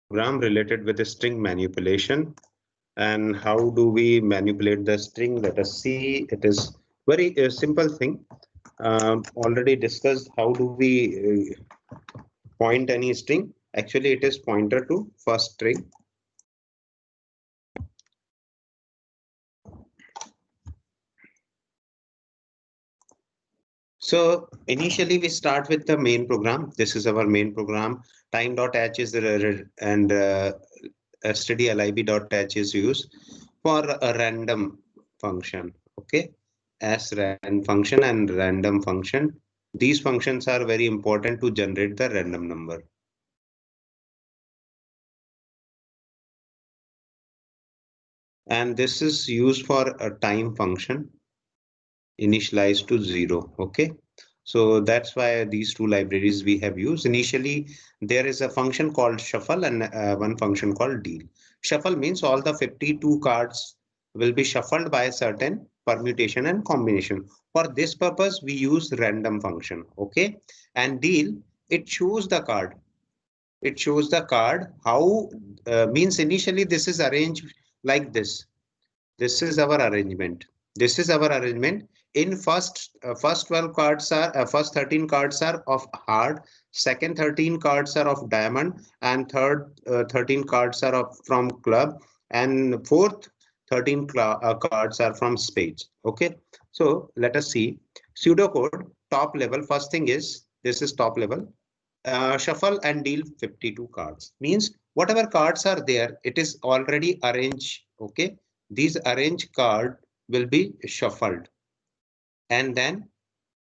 program related with the string manipulation. And how do we manipulate the string? Let us see. It is very simple thing. Already discussed how do we point any string. Actually, it is pointer to first string. So initially we start with the main program. This is our main program. Time.h is the and stdlib.h is used for a random function. Okay, as random function and random function. These functions are very important to generate the random number. And this is used for a time function initialized to 0. Okay, so that's why these two libraries we have used. Initially there is a function called shuffle and one function called deal. Shuffle means all the 52 cards will be shuffled by a certain permutation and combination. For this purpose we use random function. Okay, and deal, it shows the card. It shows the card how means initially this is arranged like this. This is our arrangement. This is our arrangement. In first 12 cards are first 13 cards are of heart, second 13 cards are of diamond, and third 13 cards are of from club, and fourth 13 cards are from spades. Okay, so let us see pseudocode top level. First thing is this is top level. Shuffle and deal 52 cards means whatever cards are there, it is already arranged. Okay, these arranged card will be shuffled and then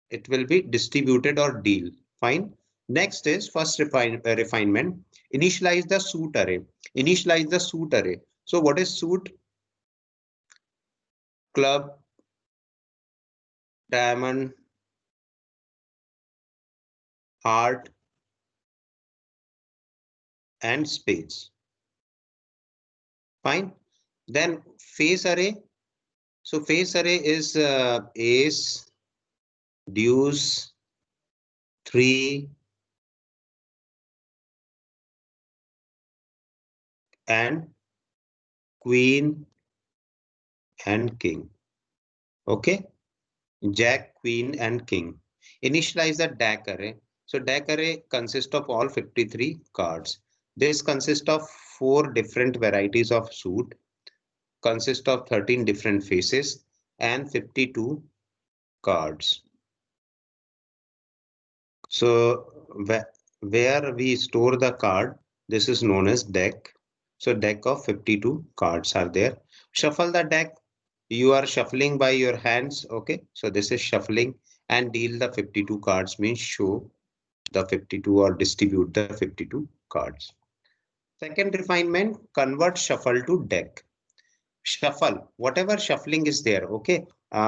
it will be distributed or deal. Fine. Next is first refinement. Initialize the suit array. Initialize the suit array. So what is suit? Club, diamond, heart, and spades. Fine. Then face array. So face array is ace, deuce, 3, and queen and king. Okay, jack, queen, and king. Initialize the DAC array. So DAC array consists of all 53 cards. This consists of 4 different varieties of suit, consists of 13 different faces, and 52 cards. So where we store the card, this is known as deck. So deck of 52 cards are there. Shuffle the deck. You are shuffling by your hands. Okay, so this is shuffling, and deal the 52 cards means show the 52 or distribute the 52 cards. Second refinement, convert shuffle to deck. Shuffle, whatever shuffling is there. Okay,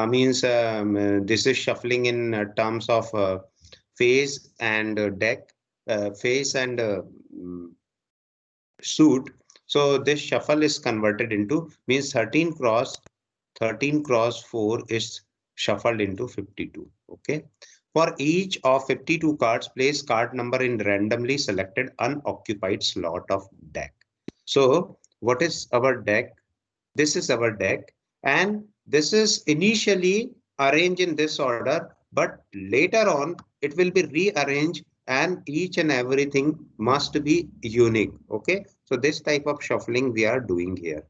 means this is shuffling in terms of phase and deck, phase and suit. So this shuffle is converted into means 13 cross 4 is shuffled into 52. Okay. For each of 52 cards, place card number in randomly selected unoccupied slot of deck. So what is our deck? This is our deck, and this is initially arranged in this order, but later on it will be rearranged and each and everything must be unique. Okay, so this type of shuffling we are doing here.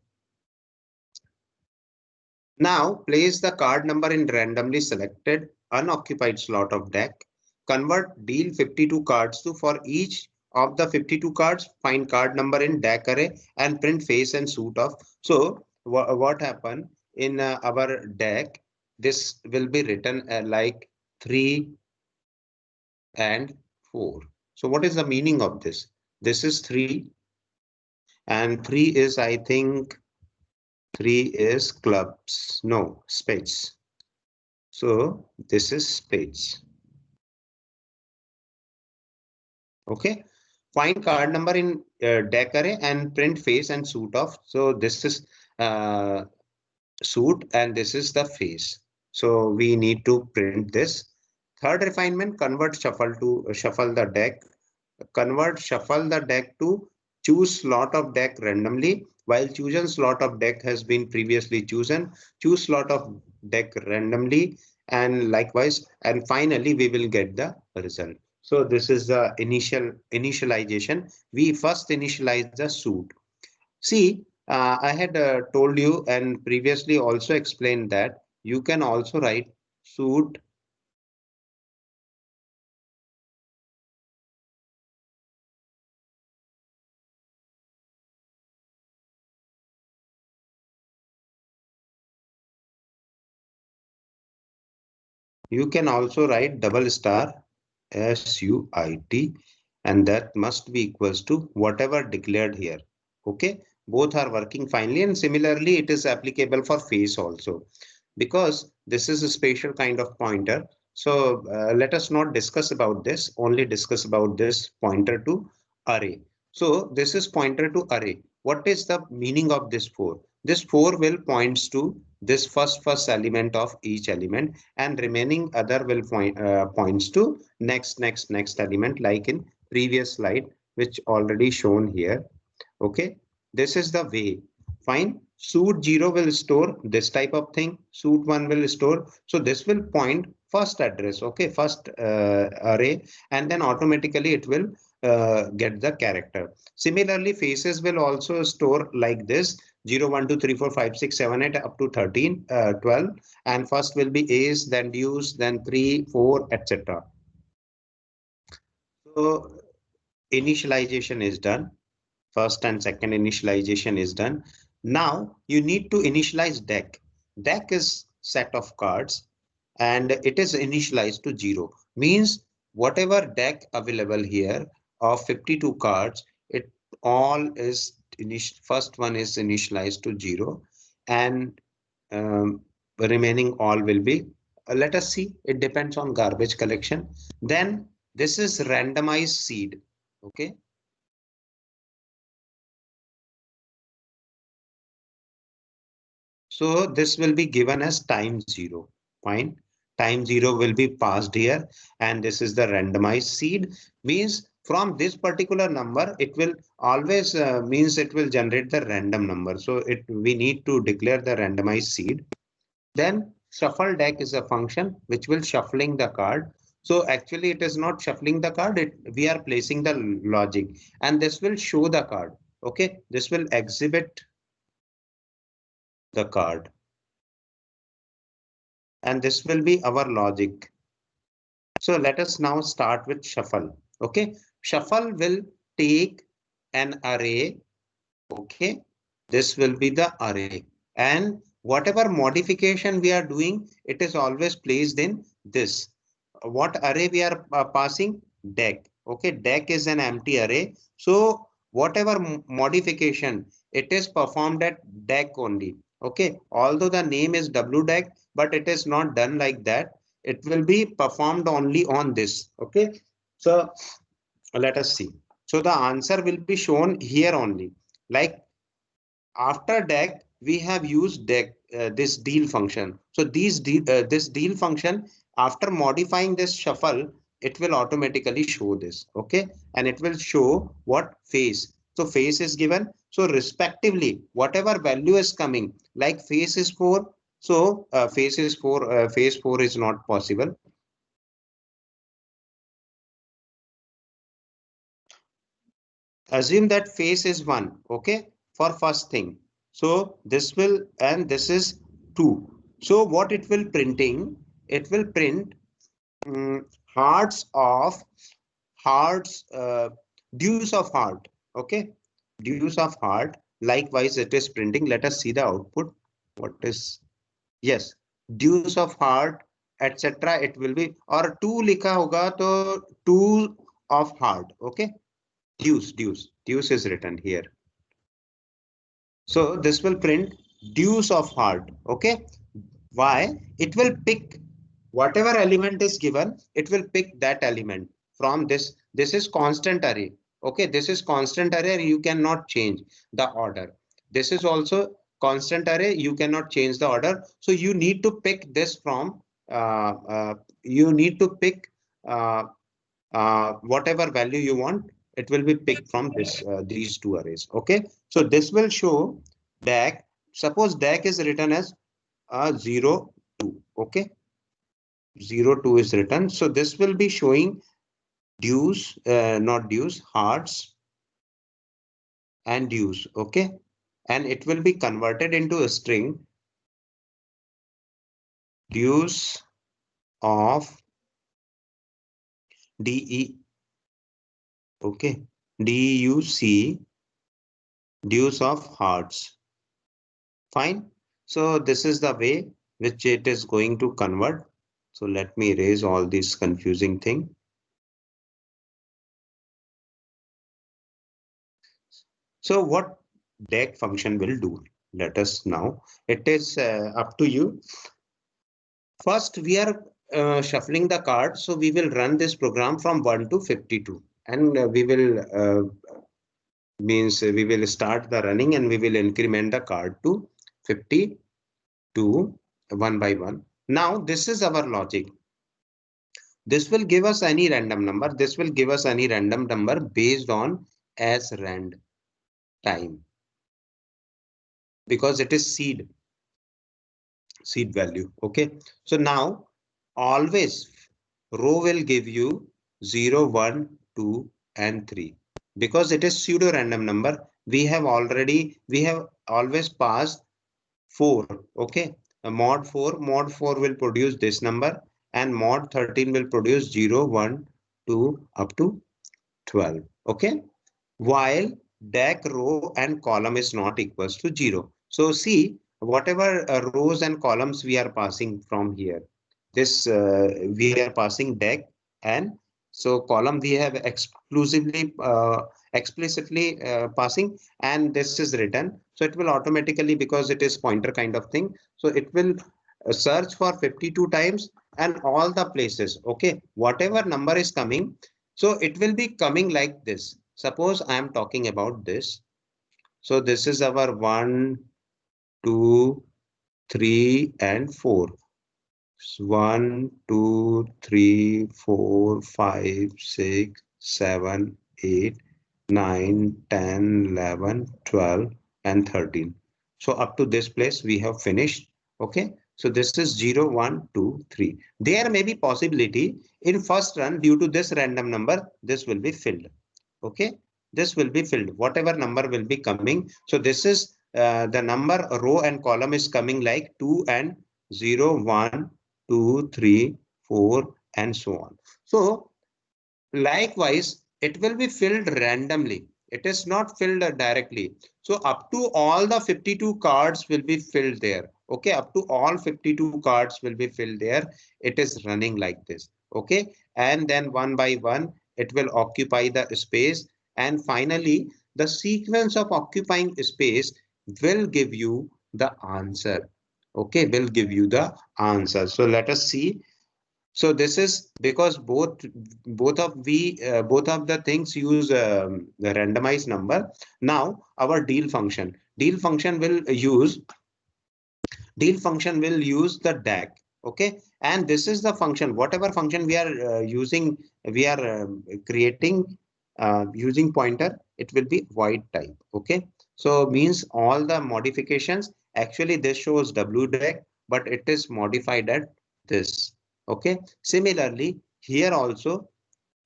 Now place the card number in randomly selected unoccupied slot of deck. Convert deal 52 cards to for each of the 52 cards, find card number in deck array and print face and suit of. So what happened in our deck? This will be written like 3 and 4. So what is the meaning of this? This is 3 and 3 is, I think, 3 is clubs. No, spades. So this is spades. Okay. Find card number in deck array and print face and suit of. So this is suit and this is the face. So we need to print this. Third refinement, convert shuffle to shuffle the deck. Convert shuffle the deck to choose slot of deck randomly. While chosen slot of deck has been previously chosen, choose slot of deck randomly, and likewise, and finally we will get the result. So this is the initialization. We first initialize the suit. See, I had told you and previously also explained that you can also write suit. You can also write double star SUIT, and that must be equals to whatever declared here. Okay, both are working finely, and similarly it is applicable for face also, because this is a special kind of pointer. So let us not discuss about this, only discuss about this pointer to array. So this is pointer to array. What is the meaning of this 4? This 4 will points to this first element of each element, and remaining other will points to next element, like in previous slide, which already shown here. Okay, this is the way. Fine. Suit 0 will store this type of thing. Suit 1 will store. So this will point first address. Okay, first array, and then automatically it will get the character. Similarly, faces will also store like this: 0, 1, 2, 3, 4, 5, 6, 7, 8 up to 13, 12. And first will be ace, then deuce, then 3, 4, etc. So initialization is done. First and second initialization is done. Now you need to initialize deck. Deck is set of cards, and it is initialized to 0. Means whatever deck available here of 52 cards, it all is first one is initialized to 0, and remaining all will be, let us see, it depends on garbage collection. Then this is randomized seed. Okay. So this will be given as time 0. Fine. Time 0 will be passed here, and this is the randomized seed. Means from this particular number, it will always means it will generate the random number. So we need to declare the randomized seed. Then shuffle deck is a function which will shuffling the card. So actually it is not shuffling the card. We are placing the logic, and this will show the card. Okay. This will exhibit the card, and this will be our logic. So let us now start with shuffle. Okay, shuffle will take an array. Okay, this will be the array, and whatever modification we are doing, it is always placed in this. What array we are passing? Deck. Okay, deck is an empty array. So whatever modification, it is performed at deck only. Okay, although the name is wdeck, but it is not done like that. It will be performed only on this. Okay, so let us see. So the answer will be shown here only. Like after deck, we have used deck, this deal function. So this deal function, after modifying this shuffle, it will automatically show this. Okay, and it will show what face. So face is given. So respectively, whatever value is coming, like face is 4. So face is 4. Face 4 is not possible. Assume that face is 1. Okay, for first thing. So this will, and this is 2. So what it will printing? It will print hearts of hearts, deuce of heart. Okay, deuce of heart. Likewise, it is printing. Let us see the output. What is, yes, deuce of heart, etc. It will be, or 2 likha hoga to 2 of heart. Okay, deuce is written here. So this will print deuce of heart. Okay. Why? It will pick whatever element is given. It will pick that element from this. This is constant array. Okay. This is constant array. You cannot change the order. This is also constant array. You cannot change the order. So you need to pick this from, you need to pick whatever value you want. it will be picked from this these two arrays. Okay, so this will show DAC. Suppose DAC is written as 0 2. Okay, 0 2 is written. So this will be showing dues, not dues, hearts and dues. Okay, and it will be converted into a string dues of DE. Okay, DUC, dues of hearts. Fine. So this is the way which it is going to convert. So let me erase all this confusing thing. So what DAC function will do? Let us now. It is up to you. First, we are shuffling the cards. So we will run this program from 1 to 52. And we will we will start the running and we will increment the card to 52 one by one. Now this is our logic. This will give us any random number. This will give us any random number based on as rand time because it is seed value. Okay. So now always row will give you 0, 1, 2 and 3 because it is pseudo random number. We have always passed 4. Okay. Mod 4 will produce this number and mod 13 will produce 0, 1, 2 up to 12. Okay. While DAC row and column is not equals to 0. So see whatever rows and columns we are passing from here. This we are passing DAC and so column we have explicitly passing and this is written. So it will automatically because it is pointer kind of thing. So it will search for 52 times and all the places. Okay. Whatever number is coming. So it will be coming like this. Suppose I am talking about this. So this is our 1, 2, 3 and 4. 1, 2, 3, 4, 5, 6, 7, 8, 9, 10, 11, 12 and 13. So up to this place we have finished. Okay. So this is 0, 1, 2, 3. There may be possibility in first run due to this random number, this will be filled. Okay. This will be filled. Whatever number will be coming. So this is the number row and column is coming like 2 and 0, 1, 2, 3, 4 and so on. So likewise, it will be filled randomly. It is not filled directly. So up to all the 52 cards will be filled there. Okay, up to all 52 cards will be filled there. It is running like this. Okay, and then one by one, it will occupy the space. And finally, the sequence of occupying space will give you the answer. Okay, will give you the answer. So let us see. So this is because both of the things use the randomized number. Now our deal function will use the DAC. Okay, and this is the function. Whatever function we are using, we are creating using pointer. It will be void type. Okay, so means all the modifications. Actually, this shows WDAC, but it is modified at this. Okay. Similarly, here also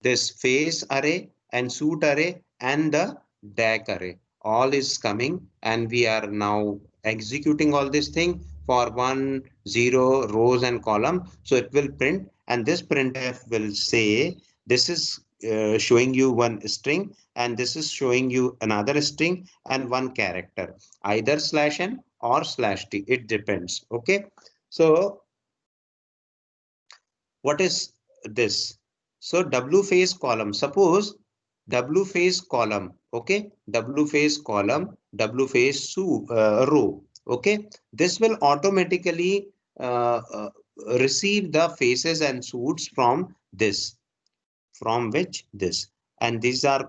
this face array and suit array and the DAC array all is coming and we are now executing all this thing for 1, 0 rows and column. So it will print and this printf will say this is showing you one string and this is showing you another string and one character either /n or /t. It depends. Okay. So what is this? So W phase column, suppose W phase column, okay, W phase column, W phase row, okay, this will automatically uh, uh, receive the faces and suits from this, from which this, and these are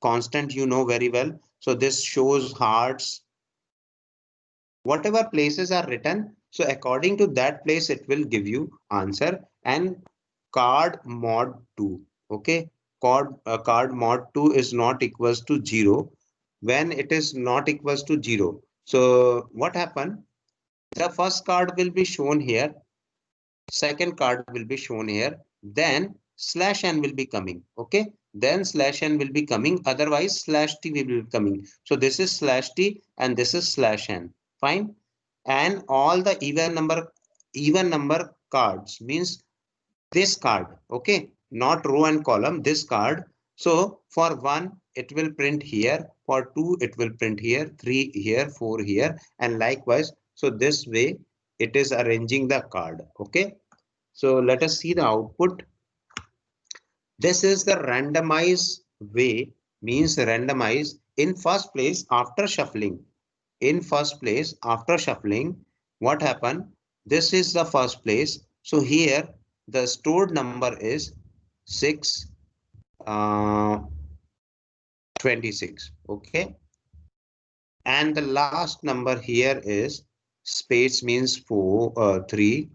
constant, you know very well. So this shows hearts, whatever places are written. So according to that place, it will give you answer and card mod 2. Okay. card mod 2 is not equals to 0. When it is not equals to 0, so what happened? The first card will be shown here, second card will be shown here, then slash n will be coming. Okay, then slash n will be coming, otherwise slash t will be coming. So this is slash t and this is slash n. Fine. And all the even number cards means this card. Okay, not row and column, this card. So for 1 it will print here, for 2 it will print here, 3 here, 4 here, and likewise. So this way it is arranging the card. Okay, so let us see the output. This is the randomized way, means randomize in first place after shuffling. In first place after shuffling, what happened? This is the first place. So here the stored number is 6 26. Okay, and the last number here is space means 3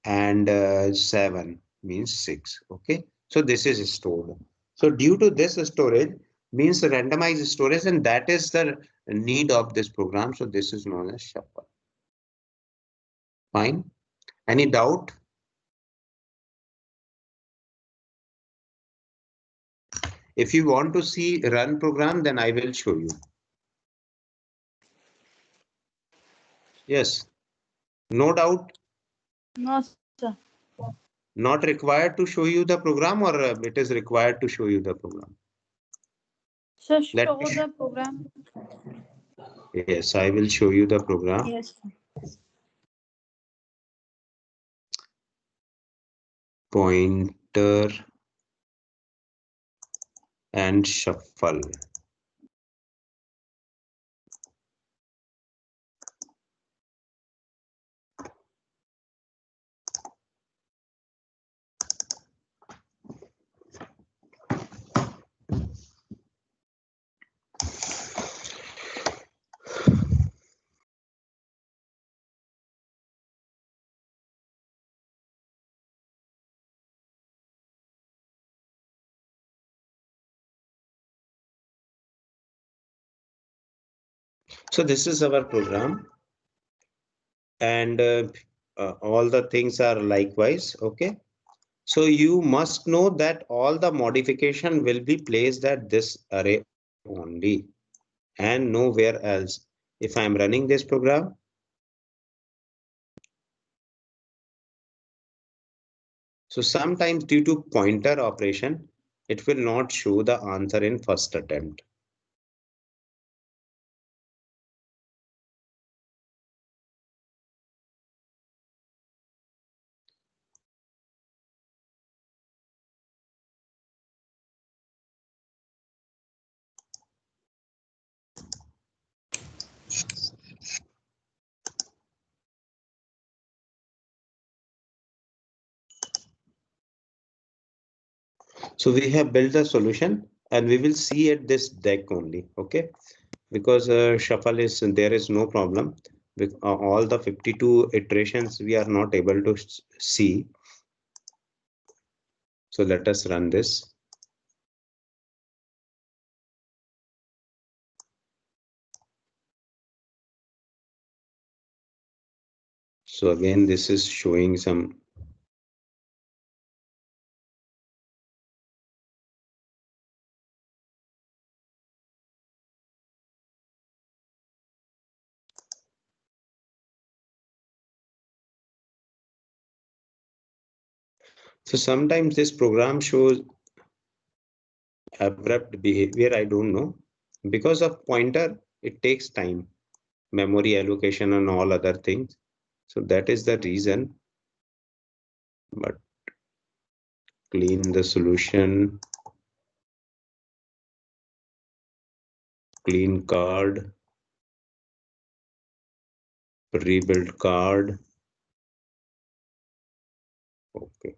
and 7 means 6. Okay, so this is stored. So due to this storage means randomized storage, and that is the need of this program. So this is known as shuffle. Fine. Any doubt? If you want to see run program, then I will show you. Yes. No doubt? No, sir. Not required to show you the program, or it is required to show you the program? Sir, show the program. Yes, I will show you the program. Yes. Pointer and shuffle. So this is our program, and all the things are likewise. Okay, so you must know that all the modification will be placed at this array only and nowhere else. If I am running this program, so sometimes due to pointer operation, it will not show the answer in first attempt. So we have built a solution and we will see at this deck only. Okay, because shuffle is there is no problem with all the 52 iterations we are not able to see. So let us run this. So again, this is showing some. So sometimes this program shows abrupt behavior. I don't know, because of pointer, it takes time, memory allocation and all other things. So that is the reason. But clean the solution, clean card, rebuild card. Okay.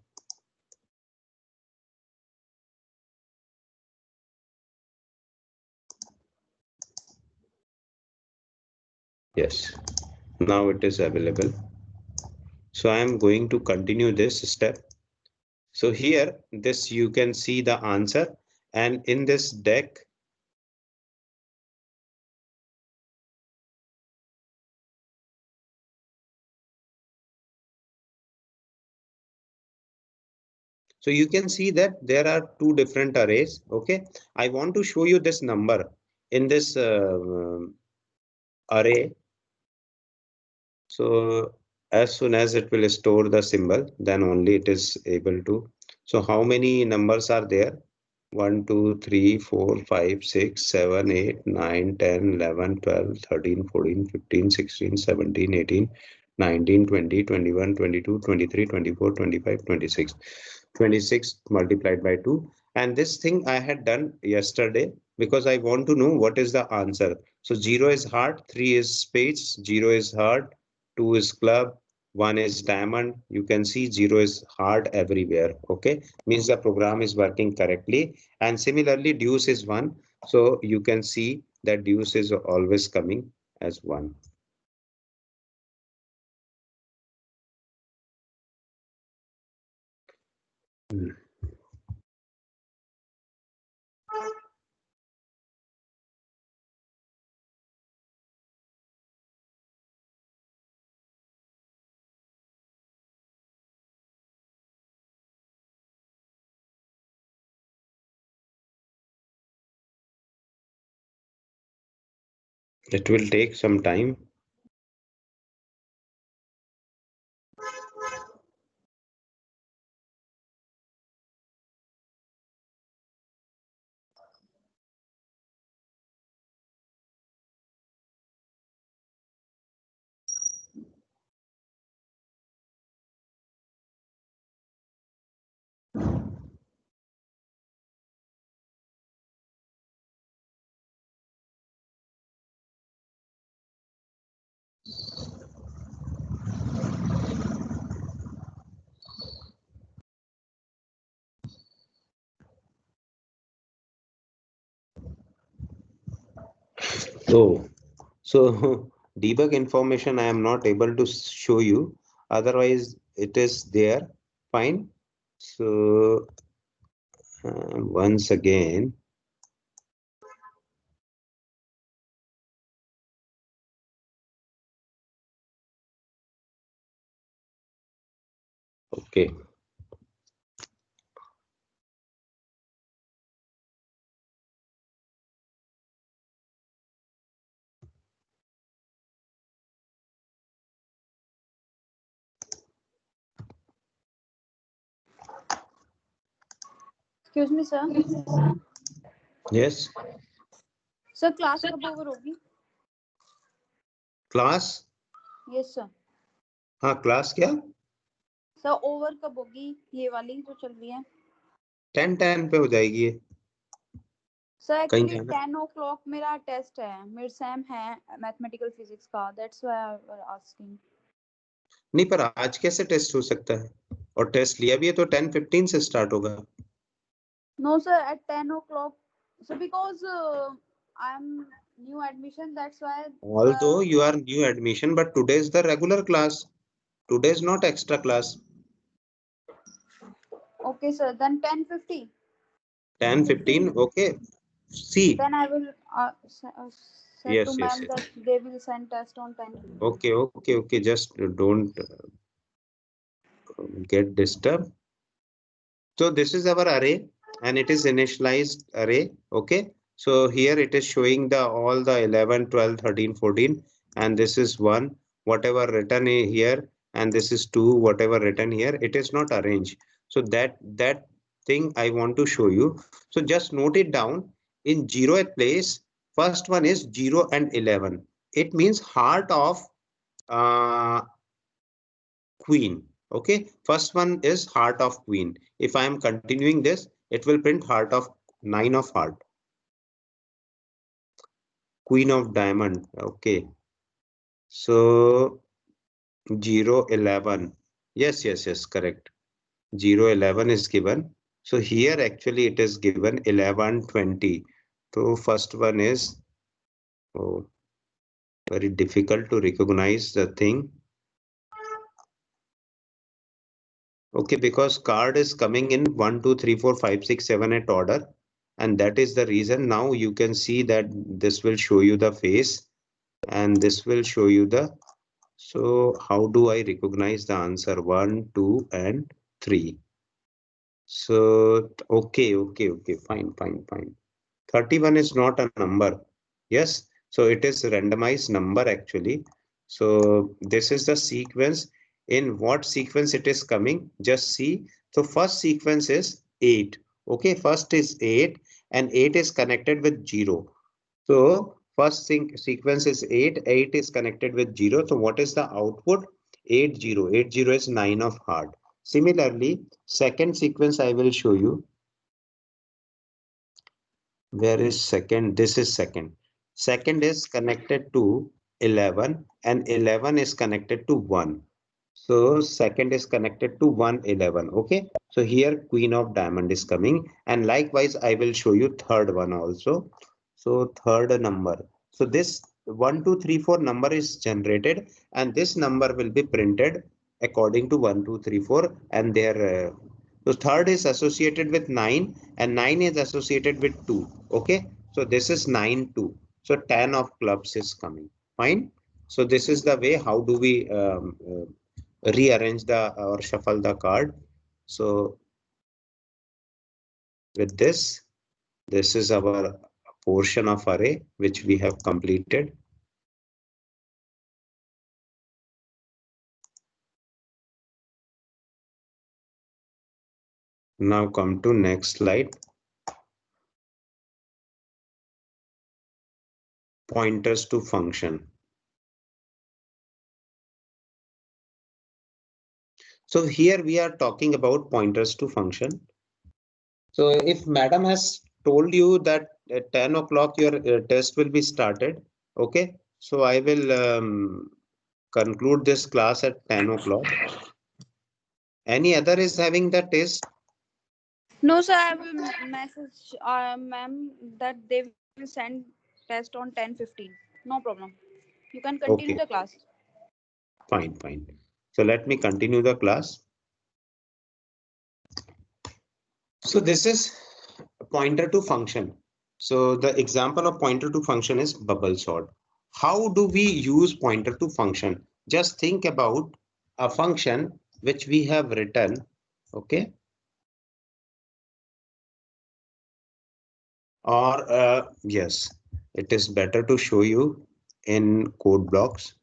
Yes, now it is available. So I am going to continue this step. So here, this you can see the answer, And in this deck, so you can see that there are two different arrays. Okay, I want to show you this number in this array. So as soon as it will store the symbol, then only it is able to. So how many numbers are there? 1, 2, 3, 4, 5, 6, 7, 8, 9, 10, 11, 12, 13, 14, 15, 16, 17, 18, 19, 20, 21, 22, 23, 24, 25, 26. 26 multiplied by 2. And this thing I had done yesterday because I want to know what is the answer. So 0 is heart, 3 is spades, 0 is heart, 2 is club, 1 is diamond. You can see 0 is heart everywhere. Okay, means the program is working correctly. And similarly, deuce is 1. So you can see that deuce is always coming as 1. It will take some time. So, so debug information I am not able to show you. Otherwise, it is there. Fine. So once again, okay. Excuse me, sir. Yes. Sir, class कब over होगी? Class? Yes, sir. हाँ, class क्या? Sir, over कब होगी? ये वाली जो चल रही है? 10:10 पे हो जाएगी ये. Sir, कहीं actually जाना? 10 o'clock मेरा टेस्ट है, मिड सेम है मैथमेटिकल फिजिक्स का. That's why I was asking. नहीं, पर आज कैसे टेस्ट हो सकता है? और टेस्ट लिया भी है तो 10:15 से स्टार्ट होगा. No, sir, at 10 o'clock. So because I'm new admission, that's why. Although you are new admission, but today is the regular class. Today is not extra class. Okay, sir. Then 10:50. 10:15. Okay. See. Then I will say Yes, to yes, ma'am yes. that they will send test on 10:50. Okay, okay, okay. Just don't get disturbed. So this is our array and it is initialized array. Okay. So here it is showing the all the 11, 12, 13, 14, and this is 1, whatever written here, and this is 2, whatever written here. It is not arranged. So that thing I want to show you. So just note it down. In 0th place, first one is 0 and 11. It means heart of uh, queen. Okay, first one is heart of queen. If I am continuing this, it will print heart of 9 of heart, queen of diamond. Okay, so 0, 11. Yes, yes, yes, correct. 0, 11 is given. So here actually it is given 11, 20. So first one is, oh, very difficult to recognize the thing. Okay, because card is coming in 1, 2, 3, 4, 5, 6, 7 at order. and that is the reason now you can see that this will show you the face and this will show you the. So how do I recognize the answer? 1, 2, and 3. So okay, fine. 31 is not a number. Yes, so it is randomized number actually. So this is the sequence. In what sequence it is coming? Just see. So first sequence is 8. Okay, first is 8 and 8 is connected with 0. So first sequence is 8. 8 is connected with 0. So what is the output? 8 0. 8 0 is 9 of heart. Similarly, second sequence I will show you. Where is second? This is second. Second is connected to 11 and 11 is connected to 1. So second is connected to 1 11. Okay. So here Queen of Diamond is coming, and likewise I will show you third one also. So third number. So this 1 2 3 4 number is generated, and this number will be printed according to 1 2 3 4, and their so third is associated with 9 and 9 is associated with 2. Okay. So this is 9 2. So 10 of clubs is coming. Fine. So this is the way how do we rearrange the or shuffle the card. So with this is our portion of array which we have completed. Now come to next slide. Pointers to function. So here we are talking about pointers to function. So if madam has told you that at 10 o'clock your test will be started, okay. So I will conclude this class at 10 o'clock. Any other is having the test? No, sir, I will message ma'am that they will send test on 10:15. No problem. You can continue the Okay, class. fine. So let me continue the class. So this is a pointer to function. So the example of pointer to function is bubble sort. How do we use pointer to function? Just think about a function which we have written. Okay. Or yes, it is better to show you in code blocks.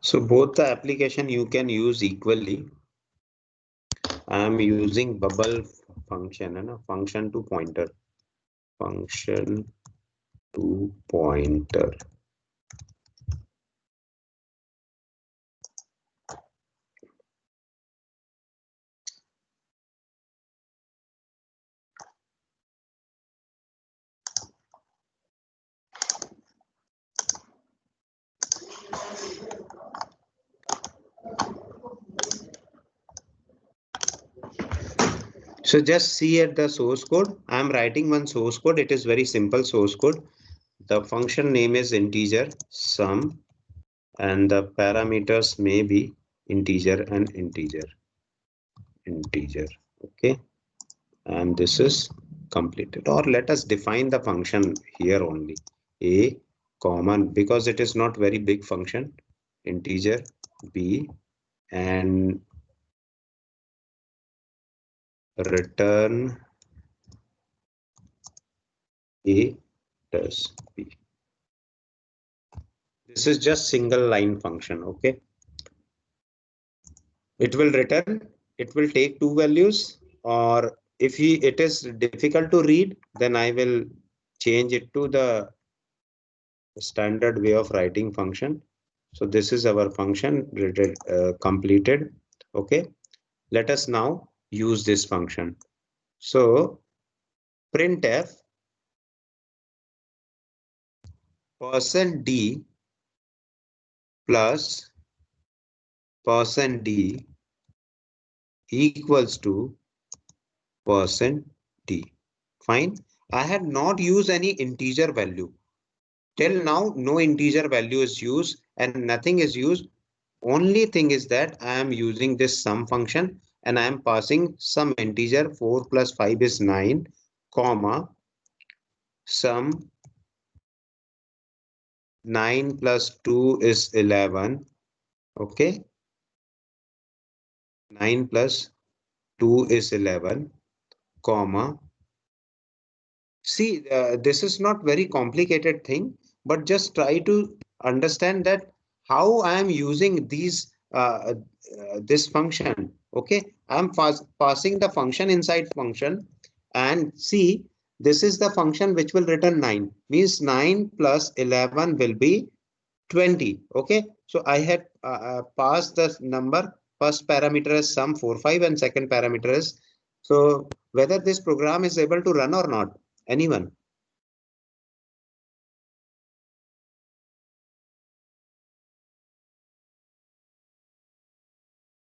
So both the application you can use equally. I am using bubble function and a function to pointer. Function to pointer. So just see at the source code. I am writing one source code. It is very simple source code. The function name is integer sum and the parameters may be integer and integer. Okay. And this is completed. Or let us define the function here only. A common because it is not very big function. Integer B and return A plus B. This is just single line function. Okay. It will return, it will take two values, or if it is difficult to read, then I will change it to the standard way of writing function. So this is our function completed. Okay, let us now use this function. So printf %d plus %d equals to %d. Fine. I have not used any integer value. Till now, no integer value is used and nothing is used. Only thing is that I am using this sum function and I am passing some integer. 4 plus 5 is 9, comma, sum 9 plus 2 is 11. Okay, 9 plus 2 is 11, comma. See, this is not very complicated thing, but just try to understand that how I am using this function. Okay, I am passing the function inside function, and see, this is the function which will return 9. Means 9 plus 11 will be 20. Okay, so I had passed the number. First parameter is sum 4 5 and second parameter is, so whether this program is able to run or not. Anyone?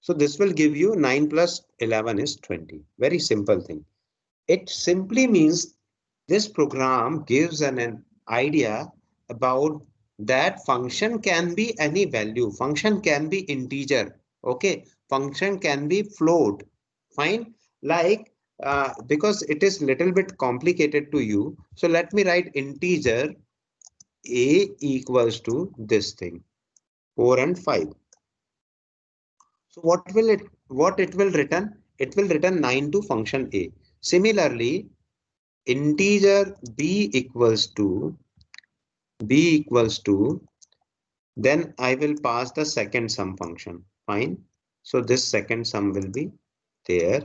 So this will give you 9 plus 11 is 20. Very simple thing. It simply means this program gives an idea about that function can be any value. Function can be integer. Okay. Function can be float. Fine. Like, because it is little bit complicated to you. So let me write integer a equals to this thing, 4 and 5. So what it will return? It will return 9 to function A. Similarly, integer b equals to, then I will pass the second sum function. Fine. So this second sum will be there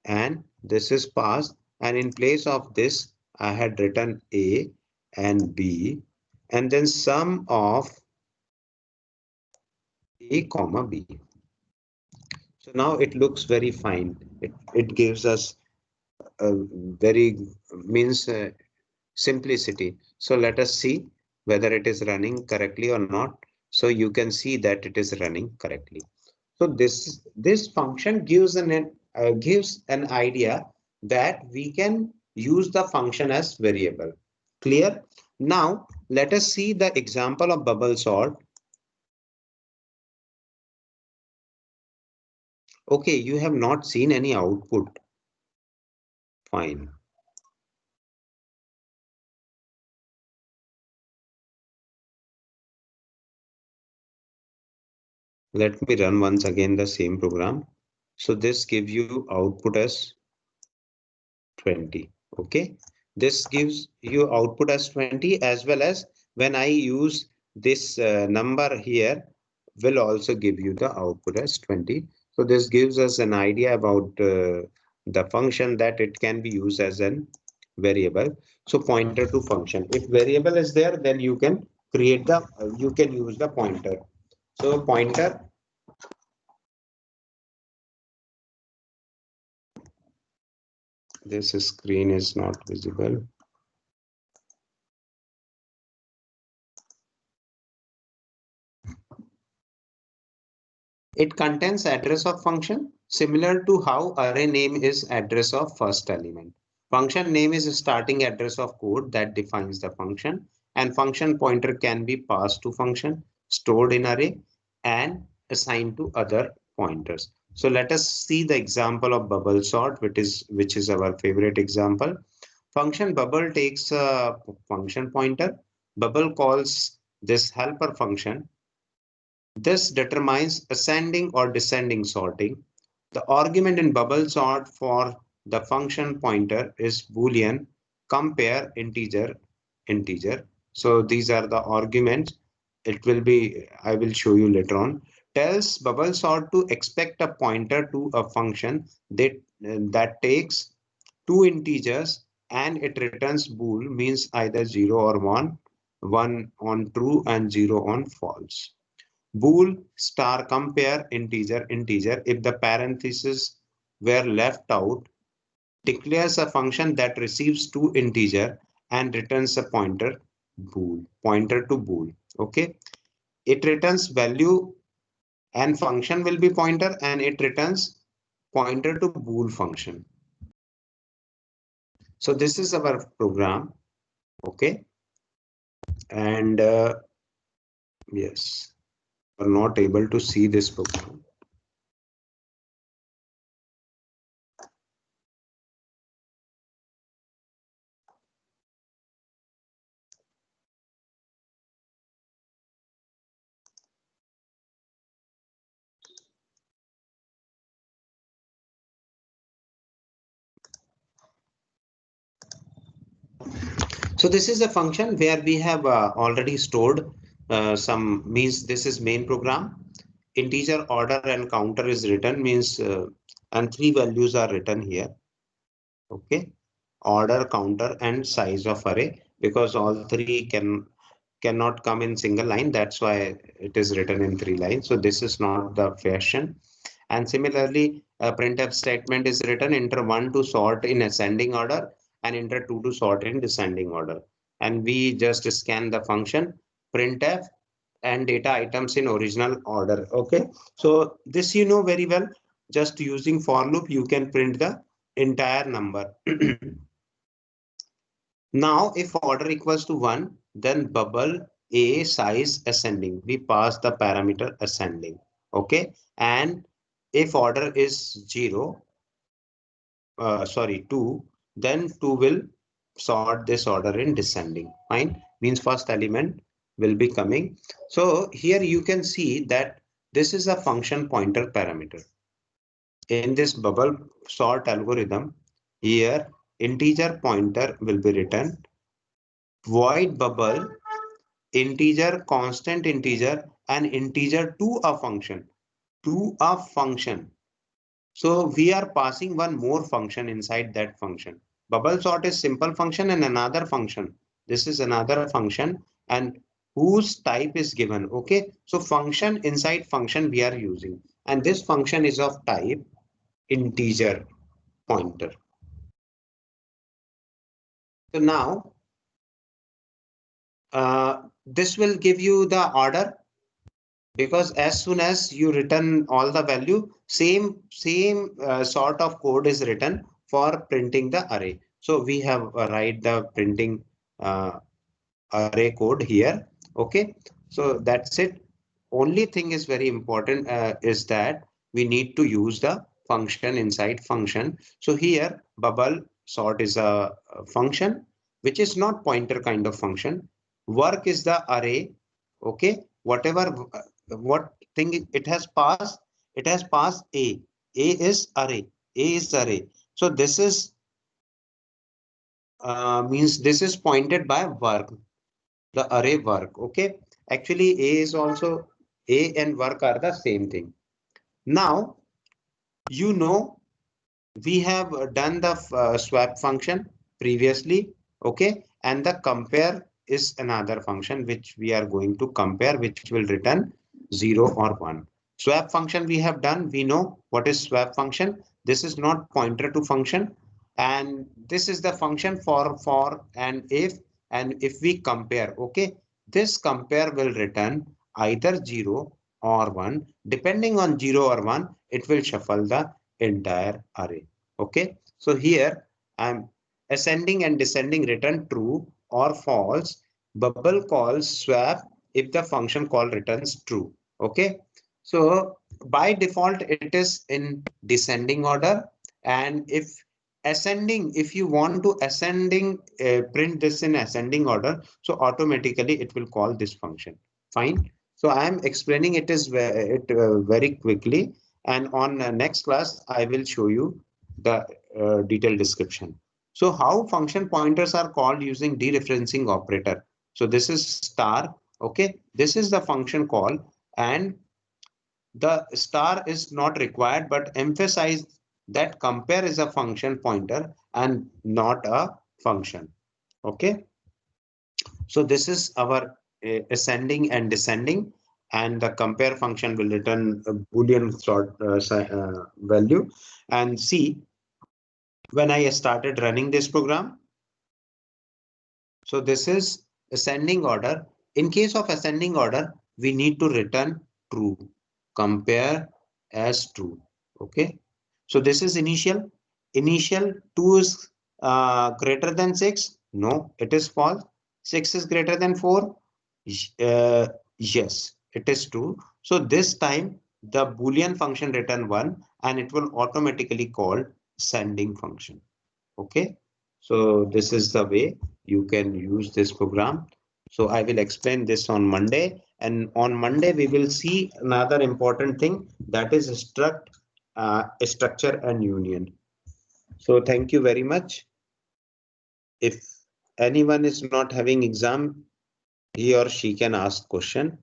and this is passed, and in place of this I had written A and B and then sum of A comma B. So now it looks very fine. It gives us a very means simplicity. So let us see whether it is running correctly or not. So you can see that it is running correctly. So this function gives an idea that we can use the function as variable. Clear? Now let us see the example of bubble sort. Okay, you have not seen any output. Fine. Let me run once again the same program. So this gives you output as 20. Okay, this gives you output as 20, as well as when I use this number here will also give you the output as 20. So this gives us an idea about the function, that it can be used as an variable. So pointer to function, if variable is there, then you can create the you can use the pointer. So pointer, this screen is not visible. It contains address of function, similar to how array name is address of first element. Function name is starting address of code that defines the function, and function pointer can be passed to function, stored in array, and assigned to other pointers. So let us see the example of bubble sort, which is our favorite example. Function bubble takes a function pointer. Bubble calls this helper function. This determines ascending or descending sorting. The argument in bubble sort for the function pointer is Boolean compare integer. So these are the arguments. It will be, I will show you later on. Tells bubble sort to expect a pointer to a function that takes two integers and it returns bool, means either 0 or 1. 1 on true and 0 on false. Bool star compare integer integer. If the parentheses were left out, declares a function that receives two integer and returns a pointer bool, pointer to bool. Okay, it returns value and function will be pointer, and it returns pointer to bool function. So this is our program. Okay, and yes, we're not able to see this program. So this is a function where we have already stored some, means this is main program. Integer order and counter is written, means and three values are written here. Okay, order, counter, and size of array, because all three cannot come in single line. That's why it is written in three lines. So this is not the fashion. And similarly, a printf statement is written: enter 1 to sort in ascending order and enter 2 to sort in descending order. And we just scan the function printf and data items in original order. Okay, so this you know very well. Just using for loop, you can print the entire number. Now, if order equals to 1, then bubble a size ascending. We pass the parameter ascending. Okay, and if order is 0, sorry, 2, then 2 will sort this order in descending. Fine, means first element will be coming. So here you can see that this is a function pointer parameter. In this bubble sort algorithm, here integer pointer will be written, void bubble integer, constant integer, and integer to a function. To a function. So we are passing one more function inside that function. Bubble sort is simple function and another function. This is another function and whose type is given. Okay, so function inside function we are using, and this function is of type integer pointer. So now this will give you the order, because as soon as you return all the value, same sort of code is written for printing the array. So we have write the printing uh, array code here. Okay, so that's it. Only thing is very important is that we need to use the function inside function. So here bubble sort is a function which is not pointer kind of function. Work is the array. Okay, whatever what thing it has passed a. A is array. A is array. So this is means this is pointed by work, the array work. Okay, actually a is also, a and work are the same thing. Now you know we have done the swap function previously. Okay, and the compare is another function which we are going to compare, which will return 0 or 1. Swap function we have done. We know what is swap function. This is not pointer to function, and this is the function for and if we compare. Okay, this compare will return either 0 or 1. Depending on 0 or 1, it will shuffle the entire array. Okay, so here I'm ascending and descending return true or false. Bubble calls swap if the function call returns true. Okay, so by default it is in descending order, and if ascending, if you want to ascending print this in ascending order, so automatically it will call this function. Fine, so I am explaining it very quickly, and on next class I will show you the detailed description. So how function pointers are called using dereferencing operator. So this is star. Okay, this is the function call, and the star is not required, but emphasize that compare is a function pointer and not a function. Okay, So this is our ascending and descending, and the compare function will return a Boolean sort value. And see, when I started running this program, so this is ascending order. In case of ascending order, we need to return true, compare as true. Okay. So this is initial. Initial 2 is greater than 6. No, it is false. 6 is greater than 4. Yes, it is true. So this time the Boolean function return 1 and it will automatically call sending function. Okay. So this is the way you can use this program. So I will explain this on Monday, and on Monday we will see another important thing, that is structure and union. So thank you very much. If anyone is not having exam, he or she can ask question.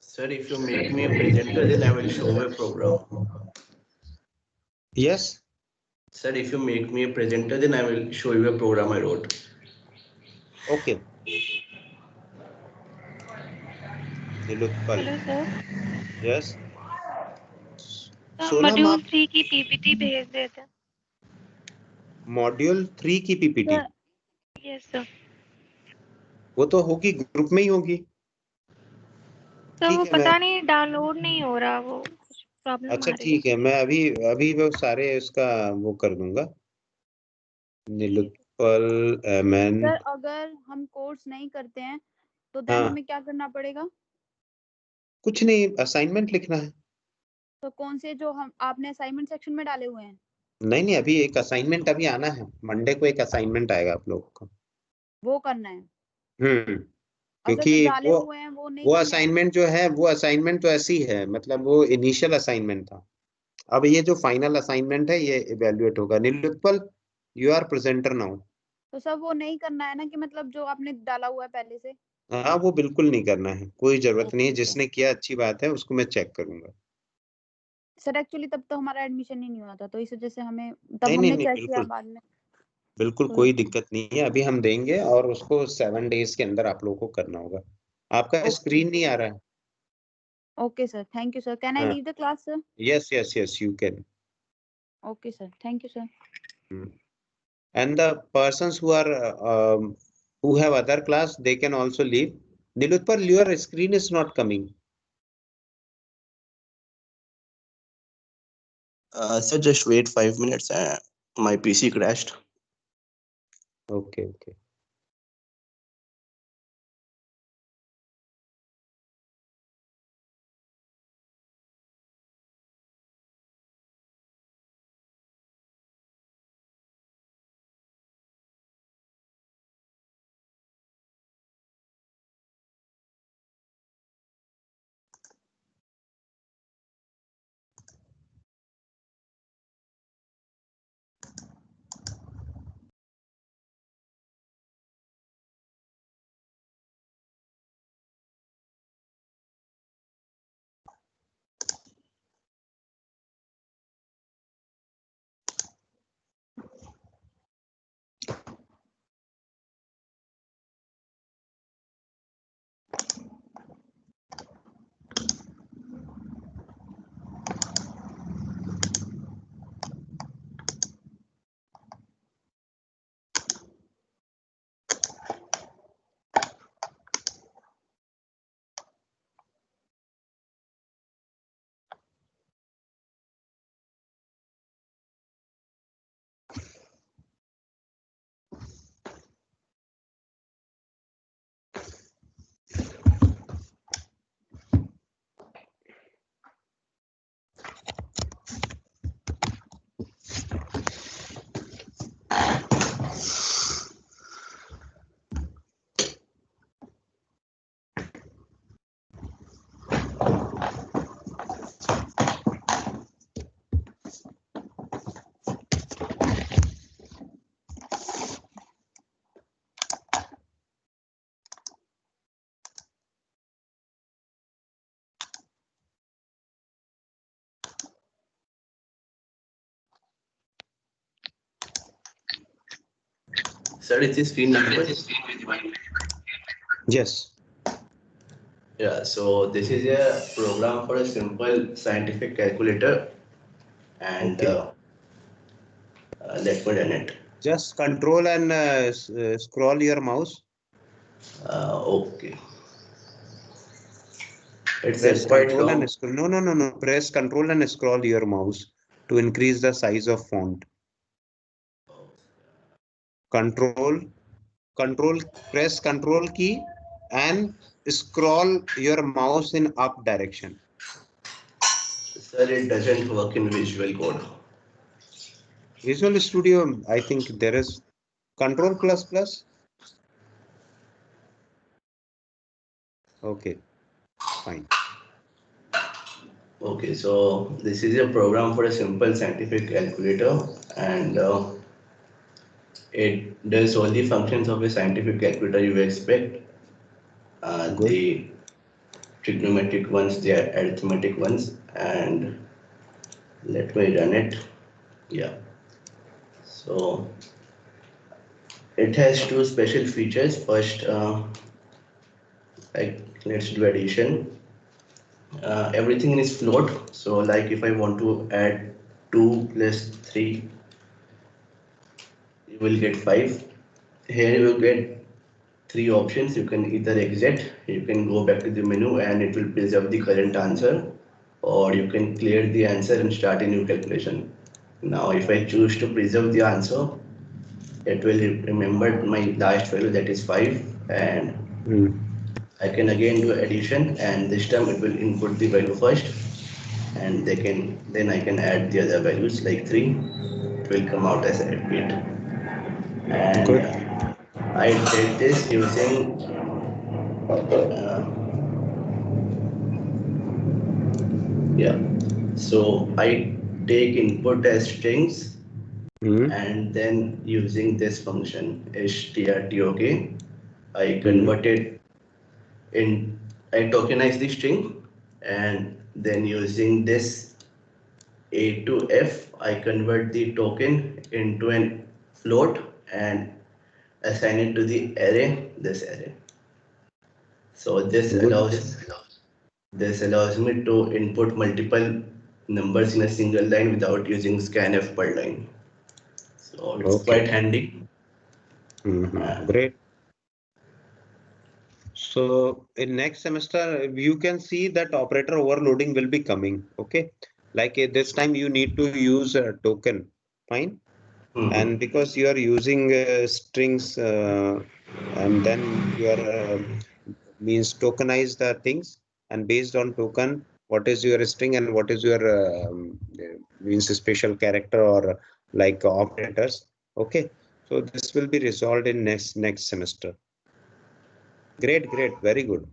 Sir, if you make me a presenter, then I will show my program. Yes. Sir, if you make me a presenter, then I will show you a program I wrote. Okay. Nilutpal. Hello sir Yes. Sir Sonam, module आप 3 की PPT भेज देते module 3 की PPT, sir yes sir वो तो होगी, group में ही होगी। सर वो ठीक है, मैं पता नहीं डाउनलोड नहीं हो रहा वो कुछ प्रॉब्लम अच्छा आ रही ठीक है, मैं अभी अभी वो सारे उसका वो कर दूंगा। निलुत्पल एमएन। सर अगर हम कोर्स नहीं करते हैं तो देन हाँ, हमें क्या करना पड़ेगा? कुछ नहीं, असाइनमेंट लिखना है। तो कौन से जो हम आपने असाइनमेंट सेक्शन में डाले हुए हैं? नहीं नहीं, अभी एक असाइनमेंट अभी आना है, मंडे को एक असाइनमेंट आएगा आप लोगों का। वो करना है। अच्छा, क्योंकि जो डाले हुए हैं वो नहीं वो करने हैं? असाइनमेंट जो है, वो असाइनमेंट तो ऐसी है, मतलब वो इनिशियल असाइनमेंट था। अब ये जो फाइनल असाइनमेंट है ये इवेल्युएट होगा। निलुत्पल, यू आर प्रेजेंटर नाउ। तो सब वो नहीं करना है ना, कि मतलब जो आपने डाला हुआ है पहले से? हाँ, वो बिल्कुल नहीं करना है, कोई जरूरत नहीं है। ओके जिसने किया अच्छी बात है, उसको मैं चेक करूंगा। सर, एक्चुअली तब तो हमारा एडमिशन ही नहीं हुआ था, तो इस वजह से हमें तब नहीं नहीं हमने नहीं, चेक किया बिल्कुल बाद में। बिल्कुल तो कोई दिक्कत नहीं है, अभी हम देंगे और उसको 7 डेज के अंदर आप लोगों को करना होगा। आपका ओके स्क्रीन नहीं आ रहा है। Okay sir, thank you sir. Can I हाँ, leave the class sir? Yes yes yes, you can. Okay sir, thank you sir. And the persons who are who have other class, they can also leave. Nilutpal, your screen is not coming. Sir, just wait 5 minutes. My PC crashed. Okay, okay. Sir, is this screen visible? Yes. Yeah, so this is a program for a simple scientific calculator, and Okay. let me run it. Just control and scroll your mouse. Okay, it's Press quite control long. and scroll. No, no, no, no. Press control and scroll your mouse to increase the size of font. Control, control, press control key and scroll your mouse in up direction. Sir, it doesn't work in Visual Code. Visual Studio, I think there is control plus plus. Okay, fine. Okay, so this is a program for a simple scientific calculator, and it does all the functions of a scientific calculator you expect. Good. The trigonometric ones, the arithmetic ones, and let me run it. Yeah. So it has two special features. First, like let's do addition. Everything is float. So like if I want to add 2 plus 3, you will get 5. Here you will get three options. You can either exit, you can go back to the menu and it will preserve the current answer, or you can clear the answer and start a new calculation. Now if I choose to preserve the answer, it will remember my last value, that is 5, and Mm. I can again do addition, and this time it will input the value first, and then I can add the other values like 3. It will come out as a repeat, and Good. I did this using yeah. So I take input as strings, Mm. and then using this function strtok, I Mm. convert it in, I tokenize the string, and then using this A to F, I convert the token into an float and assign it to the array, this array. So Good. this allows me to input multiple numbers in a single line without using scanf per line. So it's Okay. quite handy. Uh, Great. So in next semester, you can see that operator overloading will be coming. Okay. Like this time you need to use a token. Fine. And mhm. because you are using strings and then you are means tokenize the things, and based on token, what is your string and what is your means special character or like operators. Okay. So this will be resolved in next semester. Great, great, very good.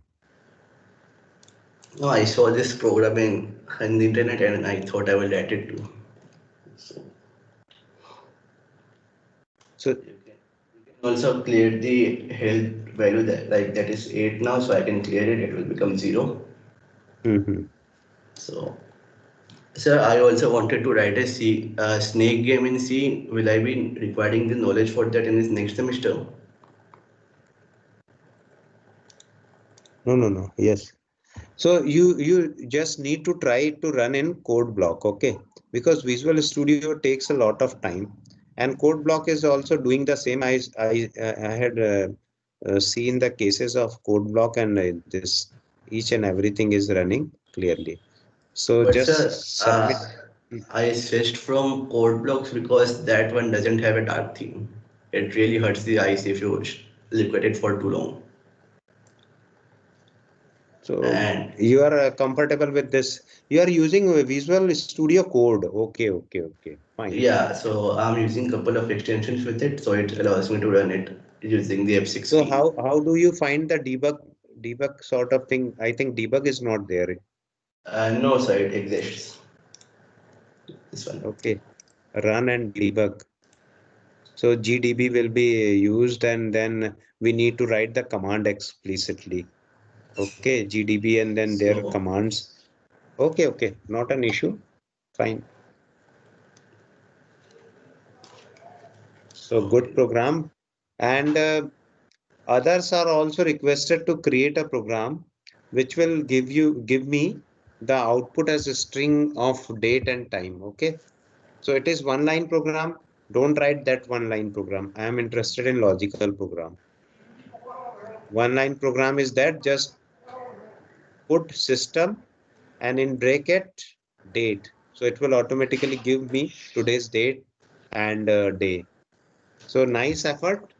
No, I saw this program in the internet and I thought I will add it too. So So you can also clear the health value, that like that is 8 now, so I can clear it, it will become 0. mhm. So sir, I also wanted to write a snake game in C. Will I be requiring the knowledge for that in this next semester? No, no, no. Yes. So you just need to try to run in code block, okay? Because Visual Studio takes a lot of time, and code block is also doing the same. I had seen the cases of code block, and this each and everything is running clearly. So But just sir, submit. I switched from code blocks because that one doesn't have a dark theme. It really hurts the eyes if you look at it for too long. So And you are comfortable with this. You are using Visual Studio Code. Okay, okay, okay. Fine. yeah, so I'm using a couple of extensions with it, so it allows me to run it using the F6 So key. how do you find the debug sort of thing? I think debug is not there. No, sir, it exists. This one. Okay, run and debug. So GDB will be used, and then we need to write the command explicitly. Okay, GDB and then their So, commands. Okay, okay, not an issue. Fine. So good okay. program. And others are also requested to create a program which will give me the output as a string of date and time. Okay, so it is one line program. Don't write that one line program. I am interested in logical program. One line program is that just put system and in bracket date. So it will automatically give me today's date and day. So nice effort.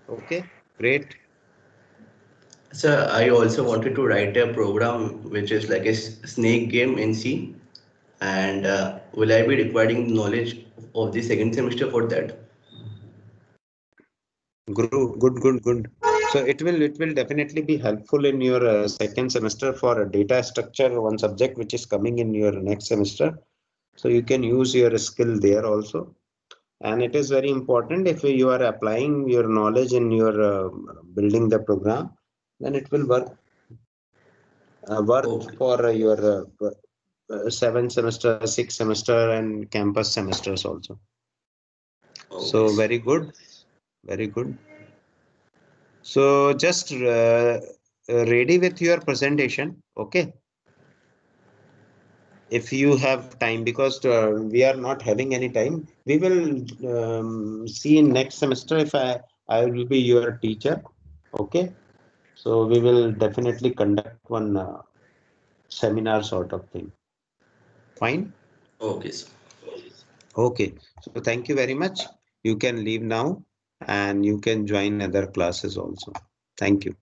Okay, great. Sir, I also wanted to write a program which is like a snake game in C. And will I be requiring knowledge of the second semester for that? Good. So it will definitely be helpful in your second semester for a data structure, one subject which is coming in your next semester. So you can use your skill there also. And it is very important if you are applying your knowledge in your building the program, then it will work Okay. for your 7th semester, 6th semester, and campus semesters also. Okay. So very good, very good. So just ready with your presentation, okay? If you have time, because we are not having any time, we will see in next semester if I will be your teacher, okay? So we will definitely conduct one seminar sort of thing. Fine? Okay, sir. Okay. So thank you very much. You can leave now and you can join other classes also. Thank you.